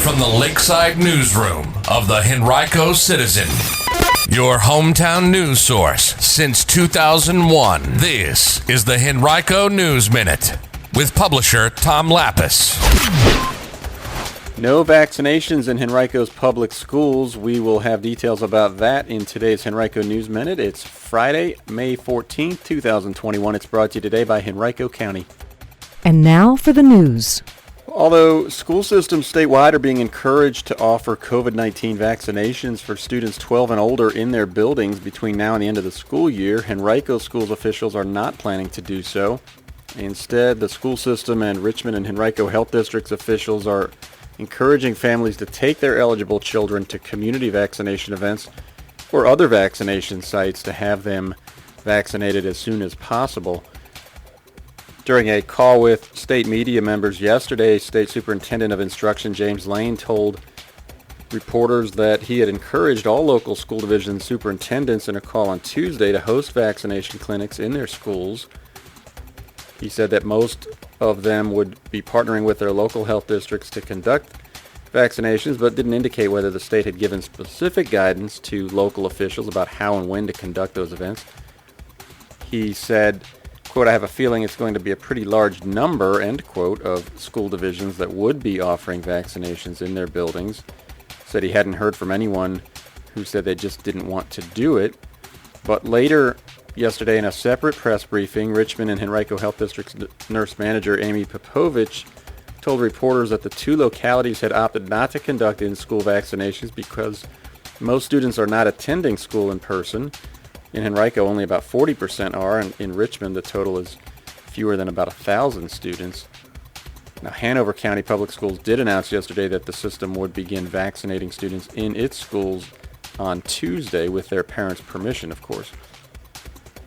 from the Lakeside Newsroom of the Henrico Citizen, your hometown news source since 2001. This is the Henrico News Minute with publisher Tom Lapis. No vaccinations in Henrico's public schools. We will have details about that in today's Henrico News Minute. It's Friday, May 14th, 2021. It's brought to you today by Henrico County. And now for the news. Although school systems statewide are being encouraged to offer COVID-19 vaccinations for students 12 and older in their buildings between now and the end of the school year, Henrico schools officials are not planning to do so. Instead, the school system and Richmond and Henrico Health District's officials are encouraging families to take their eligible children to community vaccination events or other vaccination sites to have them vaccinated as soon as possible. During a call with state media members yesterday, State Superintendent of Instruction James Lane told reporters that he had encouraged all local school division superintendents in a call on Tuesday to host vaccination clinics in their schools. He said that most of them would be partnering with their local health districts to conduct vaccinations, but didn't indicate whether the state had given specific guidance to local officials about how and when to conduct those events. He said, quote, "I have a feeling it's going to be a pretty large number," end quote, of school divisions that would be offering vaccinations in their buildings. Said he hadn't heard from anyone who said they just didn't want to do it. But later yesterday in a separate press briefing, Richmond and Henrico Health District's nurse manager Amy Popovich told reporters that the two localities had opted not to conduct in-school vaccinations because most students are not attending school in person. In Henrico, only about 40% are, and in Richmond, the total is fewer than about 1,000 students. Now, Hanover County Public Schools did announce yesterday that the system would begin vaccinating students in its schools on Tuesday with their parents' permission, of course.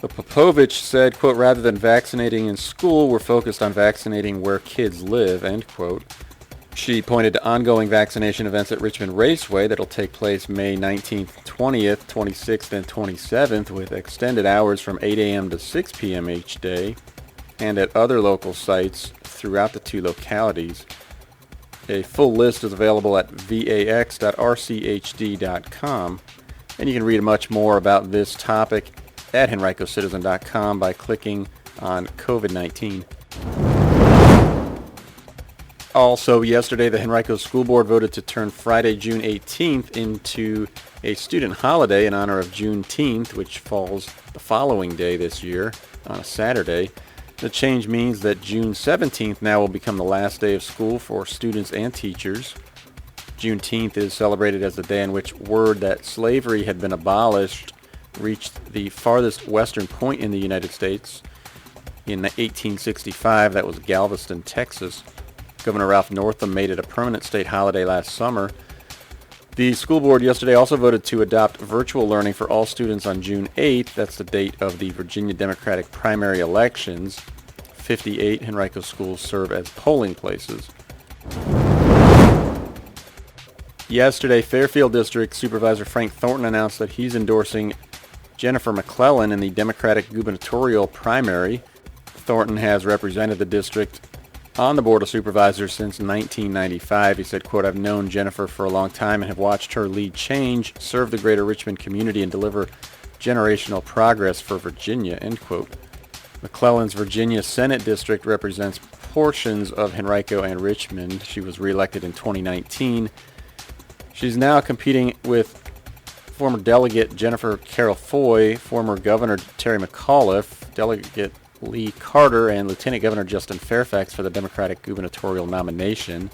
But Popovich said, quote, "Rather than vaccinating in school, we're focused on vaccinating where kids live," end quote. She pointed to ongoing vaccination events at Richmond Raceway that'll take place May 19th, 20th, 26th, and 27th with extended hours from 8 a.m. to 6 p.m. each day, and at other local sites throughout the two localities. A full list is available at vax.rchd.com, and you can read much more about this topic at henricocitizen.com by clicking on COVID-19. Also, yesterday, the Henrico School Board voted to turn Friday, June 18th into a student holiday in honor of Juneteenth, which falls the following day this year on a Saturday. The change means that June 17th now will become the last day of school for students and teachers. Juneteenth is celebrated as the day on which word that slavery had been abolished reached the farthest western point in the United States. In 1865, that was Galveston, Texas. Governor Ralph Northam made it a permanent state holiday last summer. The school board yesterday also voted to adopt virtual learning for all students on June 8th. That's the date of the Virginia Democratic primary elections. 58 Henrico schools serve as polling places. Yesterday, Fairfield District Supervisor Frank Thornton announced that he's endorsing Jennifer McClellan in the Democratic gubernatorial primary. Thornton has represented the district on the Board of Supervisors since 1995. He said, quote, "I've known Jennifer for a long time and have watched her lead change, serve the greater Richmond community, and deliver generational progress for Virginia," end quote. McClellan's Virginia Senate District represents portions of Henrico and Richmond. She was reelected in 2019. She's now competing with former Delegate Jennifer Carroll Foy, former Governor Terry McAuliffe, Delegate Lee Carter, and Lieutenant Governor Justin Fairfax for the Democratic gubernatorial nomination.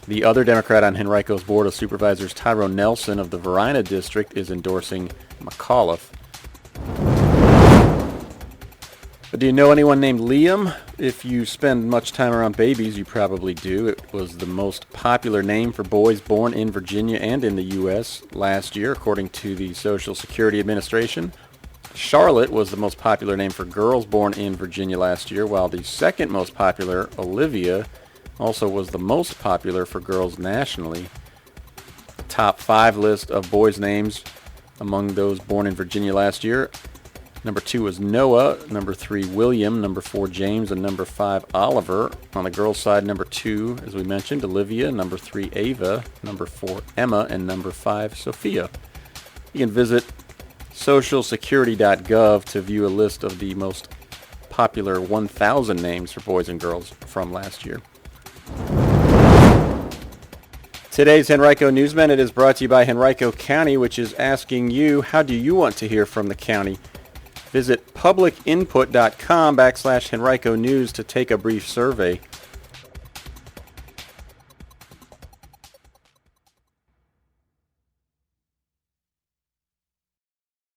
The other Democrat on Henrico's Board of Supervisors, Tyrone Nelson of the Varina District, is endorsing McAuliffe. But do you know anyone named Liam? If you spend much time around babies, you probably do. It was the most popular name for boys born in Virginia and in the U.S. last year, according to the Social Security Administration. Charlotte was the most popular name for girls born in Virginia last year, while the second most popular, Olivia, also was the most popular for girls nationally. The top 5 list of boys' names among those born in Virginia last year: Number 2 was Noah. Number 3, William. Number 4, James. And number 5, Oliver. On the girls' side, number 2, as we mentioned, Olivia. Number 3, Ava. Number 4, Emma. And number 5, Sophia. You can visit socialsecurity.gov to view a list of the most popular 1,000 names for boys and girls from last year. Today's Henrico News Minute is brought to you by Henrico County, which is asking you, how do you want to hear from the county? Visit publicinput.com/Henrico News to take a brief survey.